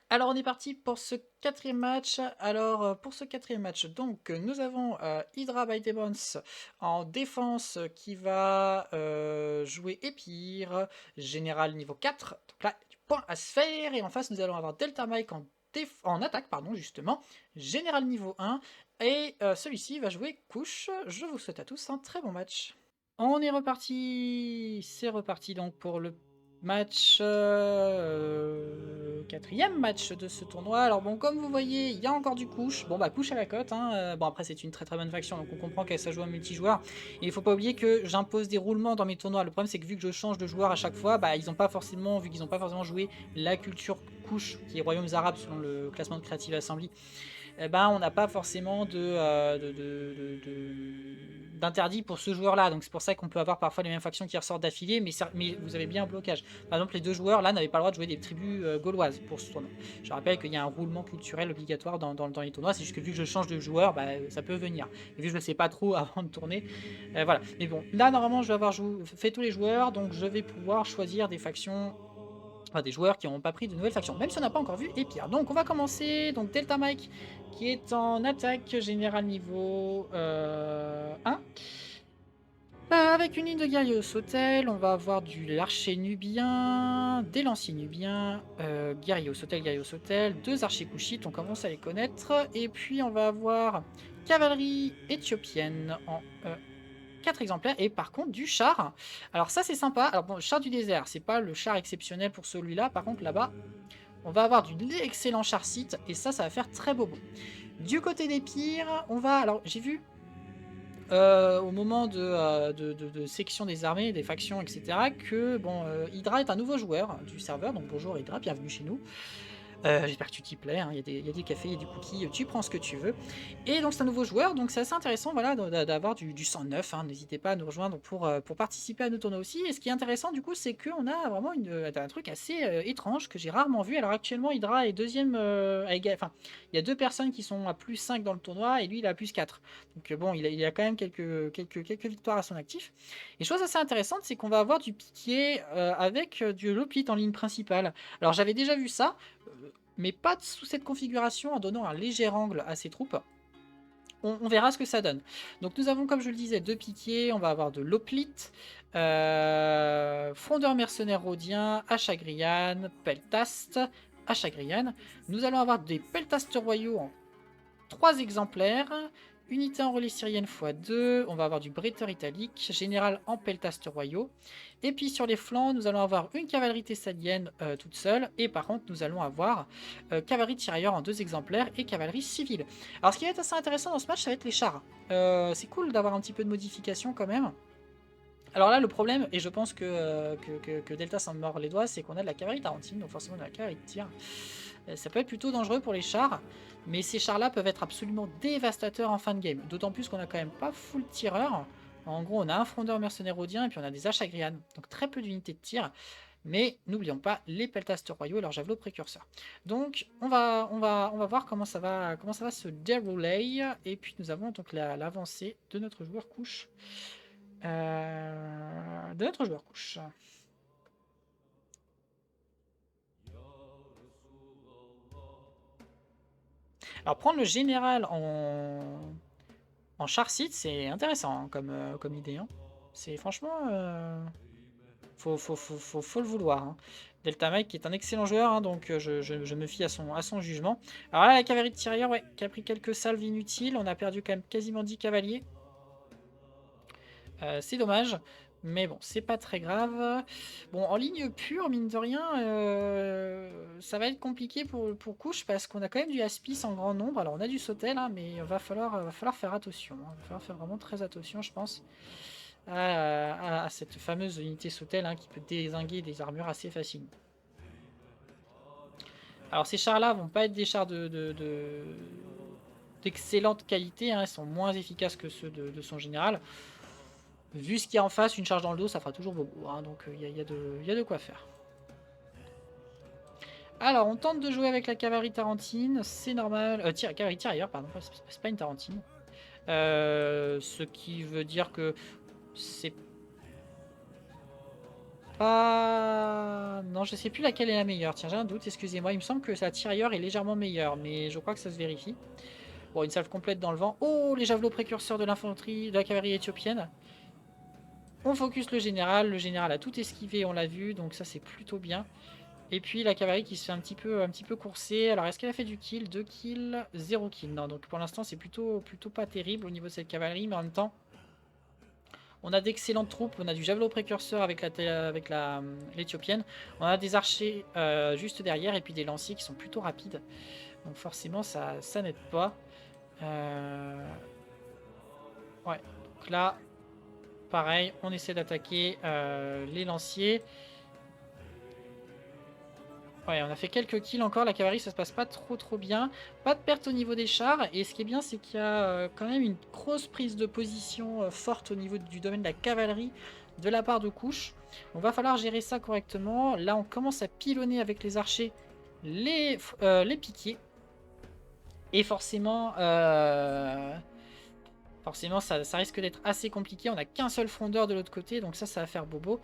Alors on est parti pour ce quatrième match. Alors pour ce quatrième match, donc nous avons Hydra by Demons en défense qui va jouer Épire, général niveau 4. Donc là, il y a du point à se faire. Et en face, nous allons avoir Delta Mike en attaque, pardon, justement, général niveau 1. Et celui-ci va jouer Couche. Je vous souhaite à tous un très bon match. On est reparti. C'est reparti donc pour le match, quatrième match de ce tournoi. Alors bon, comme vous voyez, il y a encore du couche. Bon bah couche à la cote, hein. Bon après c'est une très très bonne faction, donc on comprend qu'elle ça joue en multijoueur. Et il faut pas oublier que j'impose des roulements dans mes tournois. Le problème c'est que vu que je change de joueur à chaque fois, bah ils ont pas forcément, vu qu'ils n'ont pas forcément joué la culture couche, qui est Royaumes Arabes selon le classement de Creative Assembly, eh ben, on n'a pas forcément d'interdit pour ce joueur-là. Donc c'est pour ça qu'on peut avoir parfois les mêmes factions qui ressortent d'affilée, mais vous avez bien un blocage. Par exemple, les deux joueurs là n'avaient pas le droit de jouer des tribus gauloises pour ce tournoi. Je rappelle qu'il y a un roulement culturel obligatoire dans les tournois, c'est juste que vu que je change de joueur, bah, ça peut venir. Et vu que je ne le sais pas trop avant de tourner, voilà. Mais bon, là normalement je vais avoir fait tous les joueurs, donc je vais pouvoir choisir des factions, enfin, des joueurs qui n'ont pas pris de nouvelles factions, même si on n'a pas encore vu Épire. Donc on va commencer, donc Delta Mike qui est en attaque générale niveau 1. Avec une ligne de guerrier au sautel, on va avoir du l'archer nubien, des lanciers nubiens, guerrier au sautel, deux archers couchites, on commence à les connaître, et puis on va avoir cavalerie éthiopienne en 4 exemplaires, et par contre du char. Alors ça c'est sympa. Alors bon, le char du désert, c'est pas le char exceptionnel pour celui-là. Par contre là-bas, on va avoir du excellent char site, et ça va faire très bobo. Du côté des pires, on va... Alors j'ai vu au moment de section des armées, des factions, etc., que bon, Hydra est un nouveau joueur du serveur. Donc bonjour Hydra, bienvenue chez nous. J'espère que tu t'y plais, hein. Il y a des cafés, il y a des cookies, tu prends ce que tu veux. Et donc c'est un nouveau joueur, donc c'est assez intéressant, voilà, d'avoir du sang neuf, hein. N'hésitez pas à nous rejoindre pour participer à nos tournois aussi. Et ce qui est intéressant du coup, c'est qu'on a vraiment un truc assez étrange que j'ai rarement vu. Alors actuellement, Hydra est deuxième, enfin, il y a deux personnes qui sont à plus 5 dans le tournoi, et lui il est à plus 4. Donc bon, il a quand même quelques victoires à son actif. Et chose assez intéressante, c'est qu'on va avoir du piqué avec du Lopit en ligne principale. Alors j'avais déjà vu ça, mais pas sous cette configuration, en donnant un léger angle à ses troupes. On verra ce que ça donne. Donc nous avons, comme je le disais, deux piquiers, on va avoir de l'Hoplite, Frondeur mercenaire rhodien, Achagrian, Peltast, Achagrian. Nous allons avoir des Peltastes royaux en 3 exemplaires, unité en relais syrienne x2, on va avoir du Bretteur italique, général en peltastes royaux, et puis sur les flancs, nous allons avoir une cavalerie thessalienne toute seule, et par contre, nous allons avoir cavalerie tirailleur en 2 exemplaires et cavalerie civile. Alors, ce qui va être assez intéressant dans ce match, ça va être les chars. C'est cool d'avoir un petit peu de modification quand même. Alors là, le problème, et je pense que Delta s'en mord les doigts, c'est qu'on a de la cavalerie tarentine, donc forcément de la cavalerie de tir. Ça peut être plutôt dangereux pour les chars, mais ces chars-là peuvent être absolument dévastateurs en fin de game. D'autant plus qu'on a quand même pas full tireur. En gros, on a un frondeur mercenaire rhodien et puis on a des Achagrian, donc très peu d'unités de tir. Mais n'oublions pas les peltastes royaux et leurs javelots précurseurs. Donc on va voir comment ça va se dérouler. Et puis nous avons donc l'avancée de notre joueur couche. De notre joueur couche. Alors prendre le général en char site, c'est intéressant, hein, comme idée, hein. C'est franchement, faut le vouloir, hein. Delta Mike qui est un excellent joueur, hein, donc je me fie à son jugement. Alors là, la cavalerie de tirailleurs, ouais, qui a pris quelques salves inutiles. On a perdu quand même quasiment 10 cavaliers. C'est dommage, mais bon, c'est pas très grave. Bon, en ligne pure, mine de rien, ça va être compliqué pour Couche parce qu'on a quand même du Aspis en grand nombre. Alors, on a du Sautel, hein, mais il va falloir faire attention, hein. Il va falloir faire vraiment très attention, je pense, à cette fameuse unité Sautel, hein, qui peut dézinguer des armures assez facilement. Alors, ces chars-là vont pas être des chars d'excellente qualité, hein. Ils sont moins efficaces que ceux de son général. Vu ce qu'il y a en face, une charge dans le dos, ça fera toujours bobo, hein, donc il y a de quoi faire. Alors, on tente de jouer avec la cavalerie tarentine, c'est normal. Cavalerie tirailleur, pardon, c'est pas une tarentine. Ce qui veut dire que c'est... pas... Non, je sais plus laquelle est la meilleure. Tiens, j'ai un doute, excusez-moi. Il me semble que sa tirailleur est légèrement meilleure, mais je crois que ça se vérifie. Bon, une salve complète dans le vent. Oh, les javelots précurseurs de l'infanterie, de la cavalerie éthiopienne. On focus le général a tout esquivé, on l'a vu, donc ça c'est plutôt bien. Et puis la cavalerie qui se fait un petit peu courser. Alors est-ce qu'elle a fait du kill? 2 kills, 0 kill. Non, donc pour l'instant c'est plutôt pas terrible au niveau de cette cavalerie, mais en même temps, on a d'excellentes troupes. On a du javelot précurseur avec l'Éthiopienne. On a des archers juste derrière et puis des lanciers qui sont plutôt rapides. Donc forcément ça n'aide pas. Ouais, donc là, pareil, on essaie d'attaquer les lanciers. Ouais, on a fait quelques kills encore. La cavalerie, ça se passe pas trop bien. Pas de perte au niveau des chars. Et ce qui est bien, c'est qu'il y a quand même une grosse prise de position forte au niveau du domaine de la cavalerie de la part de Couche. Donc va falloir gérer ça correctement. Là, on commence à pilonner avec les archers les piquiers. Et forcément, ça risque d'être assez compliqué. On n'a qu'un seul frondeur de l'autre côté. Donc ça va faire bobo.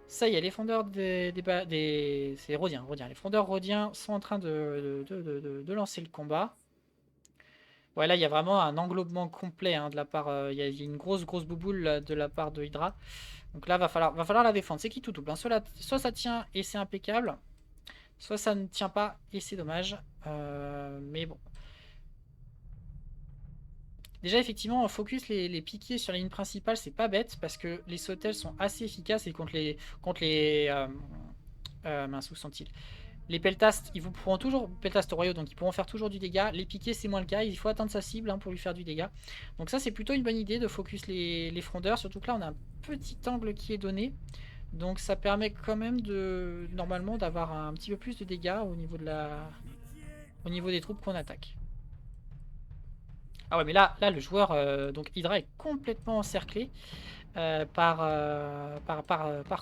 Ça y est, les frondeurs c'est Rhodien. Les frondeurs rhodiens sont en train de lancer le combat. Ouais, là, il y a vraiment un englobement complet hein, de la part. Il y a une grosse bouboule de la part de Hydra. Donc là, va falloir la défendre. C'est qui tout double. Hein. Soit ça tient et c'est impeccable. Soit ça ne tient pas et c'est dommage. Mais bon. Déjà, effectivement, on focus les piquiers sur la ligne principale, c'est pas bête parce que les sautels sont assez efficaces et contre les mince, où sont-ils? Les peltastes, ils vous pourront toujours peltastes royaux, donc ils pourront faire toujours du dégât. Les piquiers, c'est moins le cas, il faut atteindre sa cible hein, pour lui faire du dégât. Donc ça, c'est plutôt une bonne idée de focus les frondeurs, surtout que là, on a un petit angle qui est donné. Donc ça permet quand même normalement d'avoir un petit peu plus de dégâts au niveau des troupes qu'on attaque. Ah ouais, mais là le joueur, donc Hydra est complètement encerclé par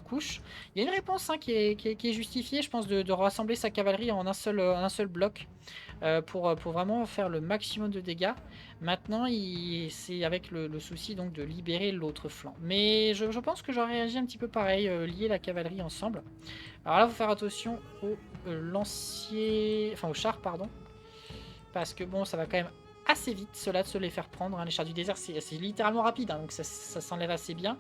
Couche. Il y a une réponse hein, qui est justifiée, je pense, de rassembler sa cavalerie en un seul bloc pour vraiment faire le maximum de dégâts. Maintenant, c'est avec le souci donc de libérer l'autre flanc. Mais je pense que j'aurais réagi un petit peu pareil, lier la cavalerie ensemble. Alors là, il faut faire attention aux lanciers, enfin aux chars, pardon. Parce que bon, ça va quand même assez vite cela de se les faire prendre. Hein. Les chars du désert, c'est littéralement rapide, hein, donc ça s'enlève assez bien.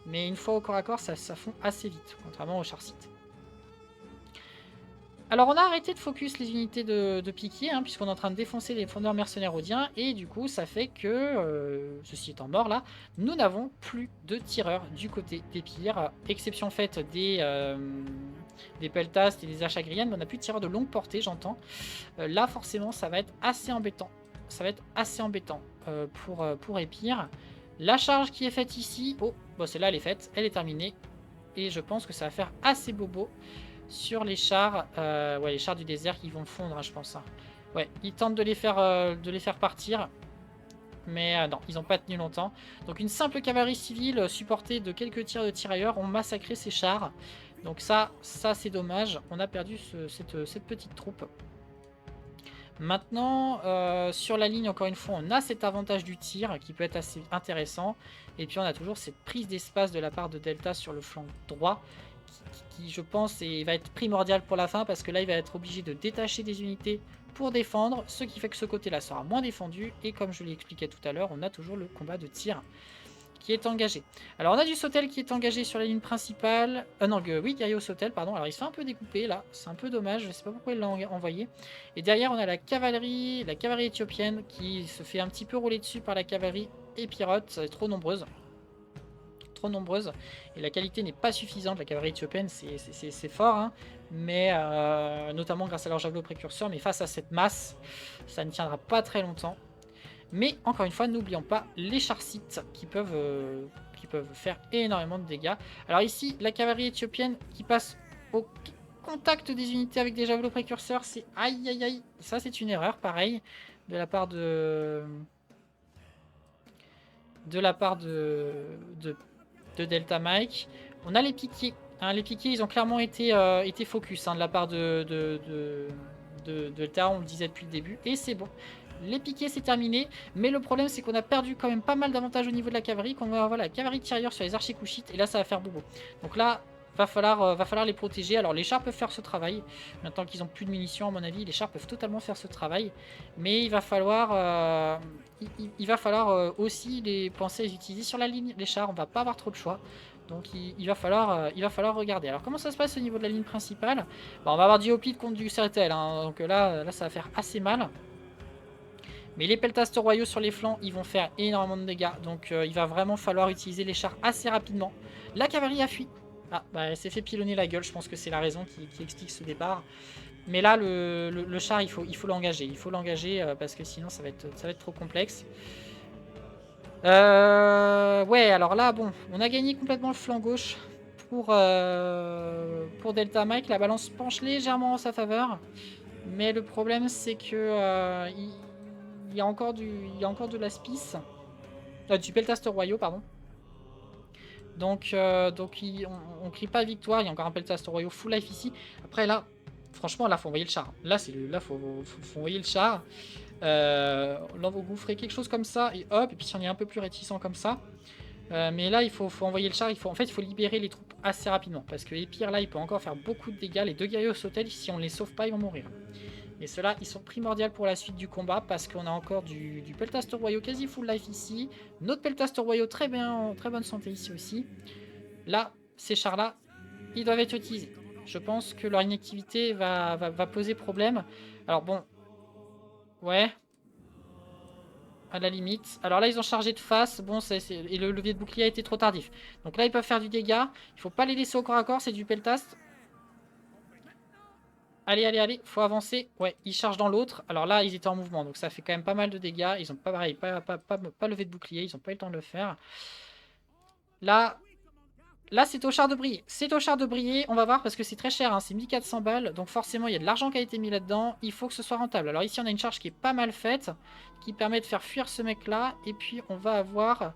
Mais une fois au corps à corps, ça fond assez vite, contrairement aux chars sites. Alors on a arrêté de focus les unités de piquier, hein, puisqu'on est en train de défoncer les fondeurs mercenaires rhodiens, et du coup ça fait que, ceci étant mort là, nous n'avons plus de tireurs du côté des pires, exception faite des peltastes et des achagriennes, mais on n'a plus de tireurs de longue portée, j'entends. Là forcément ça va être assez embêtant. Pour Épire. La charge qui est faite ici, oh, bon celle-là elle est faite, elle est terminée, et je pense que ça va faire assez bobo sur les chars, ouais les chars du désert qui vont fondre, hein, je pense. Hein. Ouais, ils tentent de les faire partir, mais non, ils n'ont pas tenu longtemps. Donc une simple cavalerie civile supportée de quelques tirs de tirailleurs ont massacré ces chars. Donc ça c'est dommage, on a perdu cette petite troupe. Maintenant, sur la ligne, encore une fois, on a cet avantage du tir qui peut être assez intéressant. Et puis on a toujours cette prise d'espace de la part de Delta sur le flanc droit qui je pense, va être primordial pour la fin parce que là, il va être obligé de détacher des unités pour défendre, ce qui fait que ce côté-là sera moins défendu. Et comme je l'expliquais tout à l'heure, on a toujours le combat de tir qui est engagé. Alors on a du Sautel qui est engagé sur la ligne principale. Oui, Gaio Sautel, pardon. Alors il se fait un peu découper là, c'est un peu dommage, je sais pas pourquoi il l'a envoyé. Et derrière on a la cavalerie éthiopienne qui se fait un petit peu rouler dessus par la cavalerie épirote, ça est trop nombreuse. Et la qualité n'est pas suffisante. La cavalerie éthiopienne c'est fort, hein, mais notamment grâce à leur javelot précurseur, mais face à cette masse, ça ne tiendra pas très longtemps. Mais encore une fois, n'oublions pas les chars sites qui peuvent faire énormément de dégâts. Alors ici, la cavalerie éthiopienne qui passe au contact des unités avec des javelots précurseurs, c'est aïe aïe aïe. Ça c'est une erreur, pareil, de la part de Delta Mike. On a les piquiers. Hein, les piquiers, ils ont clairement été focus hein, de la part de Delta, on le disait depuis le début. Et c'est bon. Les piquets c'est terminé, mais le problème c'est qu'on a perdu quand même pas mal d'avantages au niveau de la cavalerie, qu'on va avoir la cavalerie tirailleur sur les archers couchites, et là ça va faire bobo. Donc là, va falloir les protéger. Alors les chars peuvent faire ce travail. Maintenant qu'ils ont plus de munitions, à mon avis, les chars peuvent totalement faire ce travail. Mais il va falloir, il va falloir aussi les penser à les utiliser sur la ligne. Les chars, on va pas avoir trop de choix. Donc il va falloir regarder. Alors comment ça se passe au niveau de la ligne principale? Bah, on va avoir du Hoplite contre du Sertel, hein. Donc là, ça va faire assez mal. Mais les peltastes royaux sur les flancs, ils vont faire énormément de dégâts. Donc il va vraiment falloir utiliser les chars assez rapidement. La cavalerie a fui. Ah, bah, elle s'est fait pilonner la gueule. Je pense que c'est la raison qui explique ce départ. Mais là, le char, il faut l'engager. Il faut l'engager parce que sinon, ça va être trop complexe. Ouais, alors là, bon, on a gagné complètement le flanc gauche pour Delta Mike. La balance penche légèrement en sa faveur. Mais le problème, c'est que il y a encore de la spice. Du peltaste royaux, pardon. Donc on crie pas victoire. Il y a encore un peltaste royaux full life ici. Après, là, franchement, là, faut envoyer le char. Là, faut envoyer le char. Là, vous ferez quelque chose comme ça. Et hop, et puis si on est un peu plus réticent comme ça. Mais là, il faut envoyer le char. En fait, il faut libérer les troupes assez rapidement. Parce que Épire, là, il peut encore faire beaucoup de dégâts. Les deux guerriers au sautel, si on les sauve pas, ils vont mourir. Et ceux-là, ils sont primordiaux pour la suite du combat parce qu'on a encore du peltaste royaux quasi full life ici. Notre peltaste royaux très bonne santé ici aussi. Là, ces chars-là, ils doivent être utilisés. Je pense que leur inactivité va poser problème. Alors bon, ouais, à la limite. Alors là, ils ont chargé de face. Bon, et le levier de bouclier a été trop tardif. Donc là, ils peuvent faire du dégât. Il faut pas les laisser au corps à corps, c'est du peltaste. Allez, faut avancer. Ouais, ils chargent dans l'autre. Alors là, ils étaient en mouvement, donc ça fait quand même pas mal de dégâts. Ils ont pas pareil, pas levé de bouclier, ils ont pas eu le temps de le faire. Là, c'est au char de briller. C'est au char de briller, on va voir parce que c'est très cher, hein. C'est 1400 balles, donc forcément il y a de l'argent qui a été mis là-dedans. Il faut que ce soit rentable. Alors ici on a une charge qui est pas mal faite, qui permet de faire fuir ce mec-là. Et puis on va avoir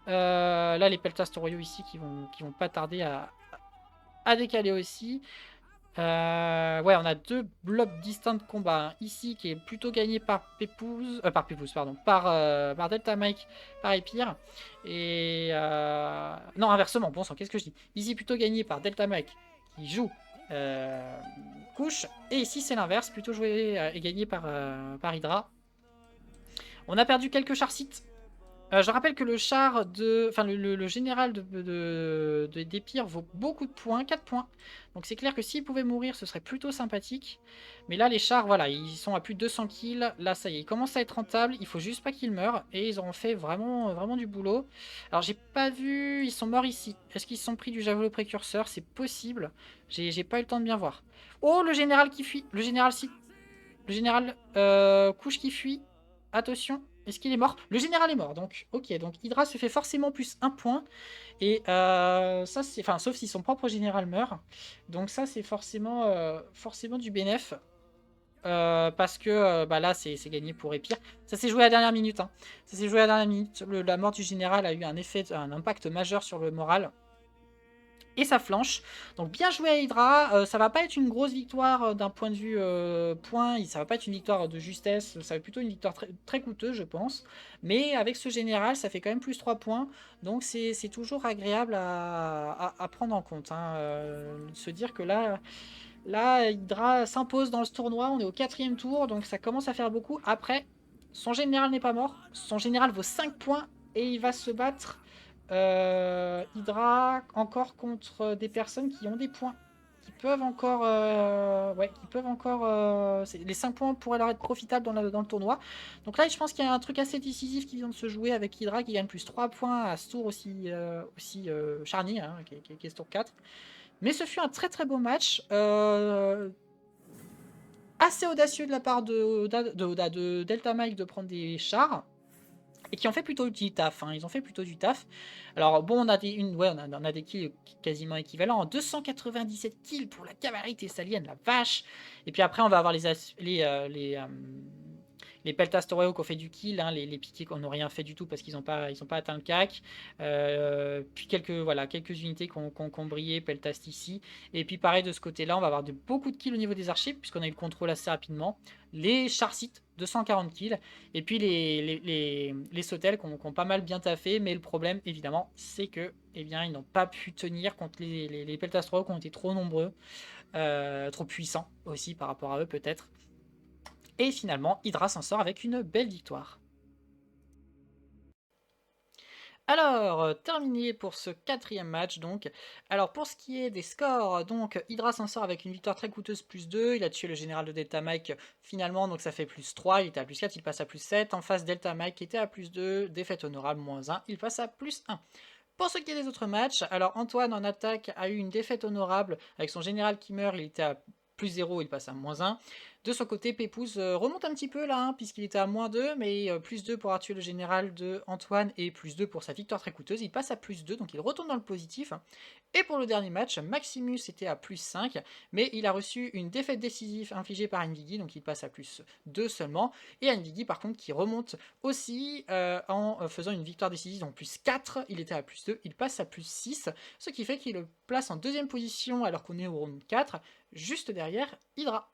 là les peltastes royaux ici qui vont pas tarder à décaler aussi. Ouais, on a deux blocs distincts de combat, hein. Ici, qui est plutôt gagné par Pépouze, pardon, par Delta Mike, par Épire. Et non, inversement, bon sang, qu'est-ce que je dis? Ici, plutôt gagné par Delta Mike, qui joue couche. Et ici, c'est l'inverse, plutôt joué et gagné par Hydra. On a perdu quelques chars sites. Je rappelle que le char de. Enfin, le général d'Épire vaut beaucoup de points, 4 points. Donc c'est clair que s'il pouvait mourir, ce serait plutôt sympathique. Mais là, les chars, voilà, ils sont à plus de 200 kills. Là, ça y est, ils commencent à être rentables. Il faut juste pas qu'ils meurent. Et ils auront fait vraiment du boulot. Alors, j'ai pas vu. Ils sont morts ici. Est-ce qu'ils se sont pris du javelot précurseur? C'est possible. J'ai pas eu le temps de bien voir. Oh, le général qui fuit. Le général couche qui fuit. Attention. Est-ce qu'il est mort? Le général est mort, donc ok. Donc Hydra se fait forcément plus 1 point. Et ça, c'est. Enfin, sauf si son propre général meurt. Donc ça, c'est forcément du bénéf. Parce que bah là, c'est gagné pour Épire. Ça s'est joué à la dernière minute, hein. Ça s'est joué à la dernière minute. La mort du général a eu un impact majeur sur le moral. Et ça flanche. Donc bien joué à Hydra. Ça va pas être une grosse victoire d'un point de vue point. Ça va pas être une victoire de justesse. Ça va être plutôt une victoire très, très coûteuse, je pense. Mais avec ce général, ça fait quand même plus 3 points. Donc c'est toujours agréable à prendre en compte, hein. Se dire que là Hydra s'impose dans ce tournoi. On est au 4e tour. Donc ça commence à faire beaucoup. Après, son général n'est pas mort. Son général vaut 5 points. Et il va se battre Hydra encore contre des personnes qui ont des points, qui peuvent encore les 5 points pourraient leur être profitables dans le tournoi. Donc là je pense qu'il y a un truc assez décisif qui vient de se jouer avec Hydra qui gagne plus 3 points à ce tour aussi charnier, hein, qui est ce tour 4. Mais ce fut un très très beau match, assez audacieux de la part de Delta Mike de prendre des chars. Et qui ont fait plutôt du taf, hein. Ils ont fait plutôt du taf. Alors bon, on a des kills quasiment équivalents. 297 kills pour la cavalerie thessalienne, la vache. Et puis après, on va avoir les Peltastoreo qui ont fait du kill, hein, les piqués qui n'ont rien fait du tout parce qu'ils n'ont pas atteint le CAC. Puis quelques unités qui ont brillé, Peltast ici. Et puis pareil de ce côté-là, on va avoir beaucoup de kills au niveau des archers, puisqu'on a eu le contrôle assez rapidement. Les Charsites, 240 kills. Et puis les Sautels qui ont pas mal bien taffé, mais le problème, évidemment, c'est que eh bien, ils n'ont pas pu tenir contre les Peltastoreo qui ont été trop nombreux, trop puissants aussi par rapport à eux peut-être. Et finalement, Hydra s'en sort avec une belle victoire. Alors, terminé pour ce 4e match donc. Alors pour ce qui est des scores, donc Hydra s'en sort avec une victoire très coûteuse +2, il a tué le général de Delta Mike finalement, donc ça fait +3, il était à +4, il passe à +7. En face, Delta Mike était à +2, défaite honorable -1, il passe à +1. Pour ce qui est des autres matchs, alors Antoine en attaque a eu une défaite honorable avec son général qui meurt, il était à +0, il passe à -1. De son côté, Pépouze remonte un petit peu là, hein, puisqu'il était à -2, mais +2 pour avoir tué le général de Antoine et +2 pour sa victoire très coûteuse. Il passe à +2, donc il retourne dans le positif. Et pour le dernier match, Maximus était à +5, mais il a reçu une défaite décisive infligée par Nvigi, donc il passe à +2 seulement. Et Nvigi, par contre, qui remonte aussi en faisant une victoire décisive, donc +4, il était à +2, il passe à +6, ce qui fait qu'il le place en 2e position alors qu'on est au round 4, juste derrière Hydra.